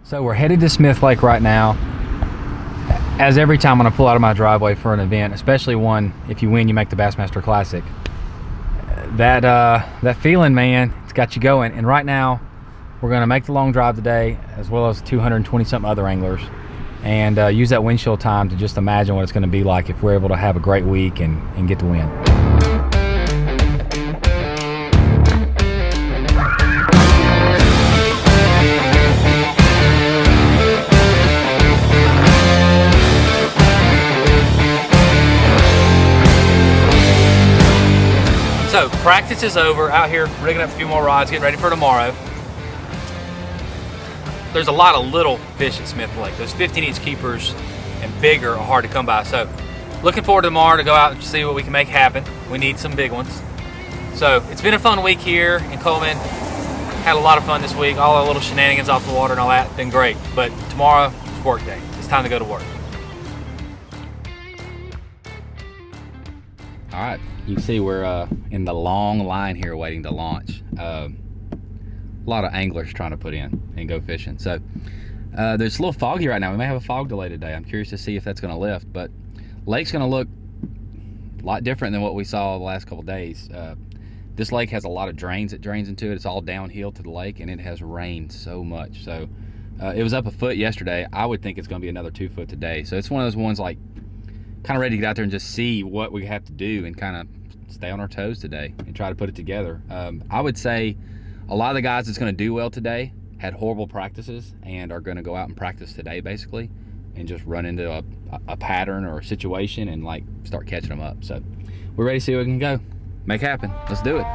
So we're headed to Smith Lake right now. As every time when I pull out of my driveway for an event, especially one, if you win, you make the Bassmaster Classic. That feeling, man, it's got you going. And right now, we're gonna make the long drive today, as well as 220-something other anglers, and use that windshield time to just imagine what it's gonna be like if we're able to have a great week and get the win. So practice is over, out here rigging up a few more rods, getting ready for tomorrow. There's a lot of little fish at Smith Lake. Those 15-inch keepers and bigger are hard to come by. So looking forward to tomorrow to go out and see what we can make happen. We need some big ones. So it's been a fun week here in Coleman. Had a lot of fun this week. All our little shenanigans off the water and all that, been great. But tomorrow is work day. It's time to go to work. All right, you can see we're in the long line here waiting to launch. A lot of anglers trying to put in and go fishing. So there's a little foggy right now. We may have a fog delay today. I'm curious to see if that's gonna lift, but lake's gonna look a lot different than what we saw the last couple days. This lake has a lot of drains that drains into it. It's all downhill to the lake, and it has rained so much. So it was up a foot yesterday. I would think it's gonna be another 2 foot today. So it's one of those ones like kind of ready to get out there and just see what we have to do and kind of stay on our toes today and try to put it together. I would say a lot of the guys that's going to do well today had horrible practices and are going to go out and practice today basically and just run into a pattern or a situation and like start catching them up. So we're ready to see what we can go make happen. Let's do it.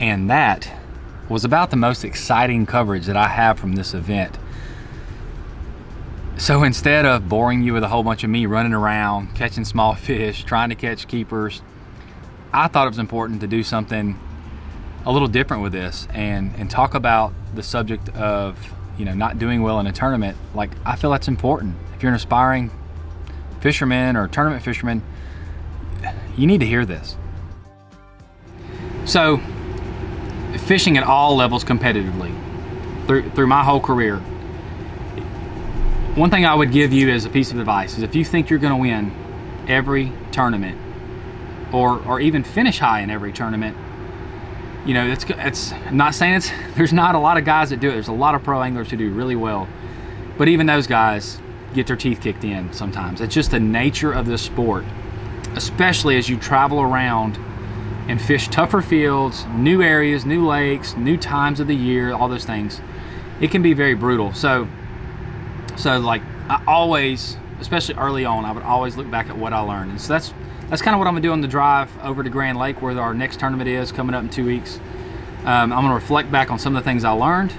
And that was about the most exciting coverage that I have from this event. So instead of boring you with a whole bunch of me running around, catching small fish, trying to catch keepers, I thought it was important to do something a little different with this and talk about the subject of, you know, not doing well in a tournament. Like, I feel that's important. If you're an aspiring fisherman or tournament fisherman, you need to hear this. So, fishing at all levels competitively through my whole career, one thing I would give you as a piece of advice is if you think you're going to win every tournament or even finish high in every tournament, you know, it's I'm not saying there's not a lot of guys that do it. There's a lot of pro anglers who do really well, but even those guys get their teeth kicked in sometimes. It's just the nature of this sport, especially as you travel around and fish tougher fields, new areas, new lakes, new times of the year, all those things. It can be very brutal. So like, I always, especially early on, I would always look back at what I learned. And so that's kind of what I'm gonna do on the drive over to Grand Lake, where our next tournament is coming up in 2 weeks. I'm gonna reflect back on some of the things I learned,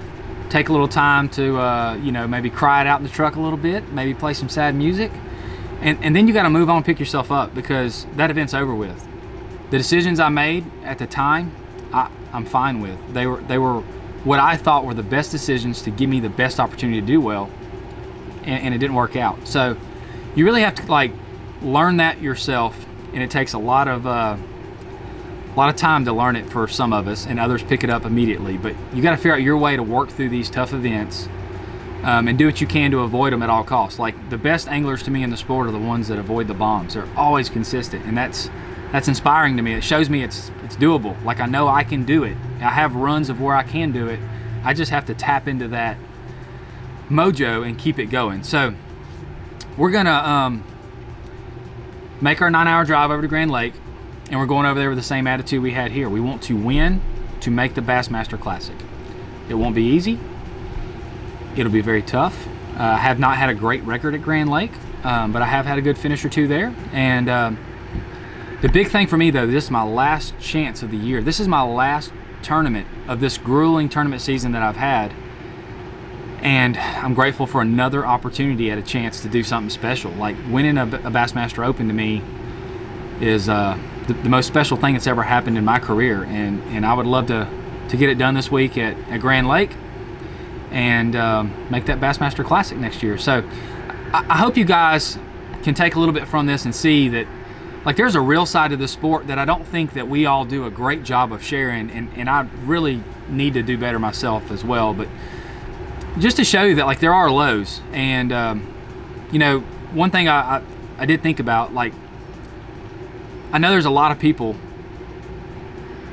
take a little time to you know, maybe cry it out in the truck a little bit, maybe play some sad music, and then you gotta move on and pick yourself up, because that event's over with. The decisions I made at the time, I'm fine with. They were what I thought were the best decisions to give me the best opportunity to do well, and it didn't work out. So you really have to like learn that yourself, and it takes a lot of time to learn it for some of us, and others pick it up immediately. But you got to figure out your way to work through these tough events and do what you can to avoid them at all costs. Like, the best anglers to me in the sport are the ones that avoid the bombs. They're always consistent, and that's inspiring to me. It shows me it's doable. Like, I know I can do it. I have runs of where I can do it. I just have to tap into that mojo and keep it going. So we're gonna make our 9-hour drive over to Grand Lake, and we're going over there with the same attitude we had here. We want to win to make the Bassmaster Classic. It won't be easy. It'll be very tough. I have not had a great record at Grand Lake, but I have had a good finish or two there. And the big thing for me, though, this is my last chance of the year. This is my last tournament of this grueling tournament season that I've had. And I'm grateful for another opportunity at a chance to do something special. Like winning a Bassmaster Open to me is the most special thing that's ever happened in my career. And I would love to get it done this week at Grand Lake and make that Bassmaster Classic next year. So I hope you guys can take a little bit from this and see that, like, there's a real side of the sport that I don't think that we all do a great job of sharing, and I really need to do better myself as well. But just to show you that, like, there are lows. And you know, one thing I did think about, like, I know there's a lot of people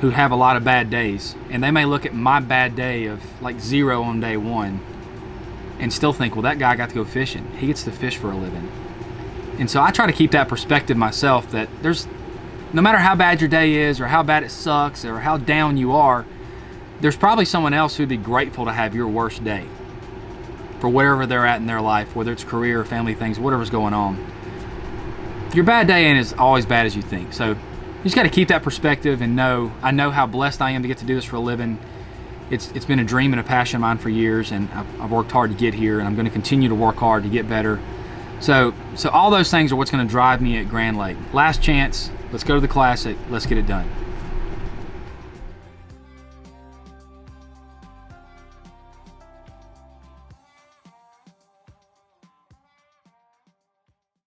who have a lot of bad days, and they may look at my bad day of like 0 on day 1 and still think, well, that guy got to go fishing. He gets to fish for a living. And so I try to keep that perspective myself, that there's, no matter how bad your day is or how bad it sucks or how down you are, there's probably someone else who'd be grateful to have your worst day for wherever they're at in their life, whether it's career or family things, whatever's going on. Your bad day ain't as always bad as you think. So you just got to keep that perspective and know, I know how blessed I am to get to do this for a living. It's been a dream and a passion of mine for years, and I've worked hard to get here, and I'm going to continue to work hard to get better. So all those things are what's going to drive me at Grand Lake. Last chance, let's go to the Classic, let's get it done.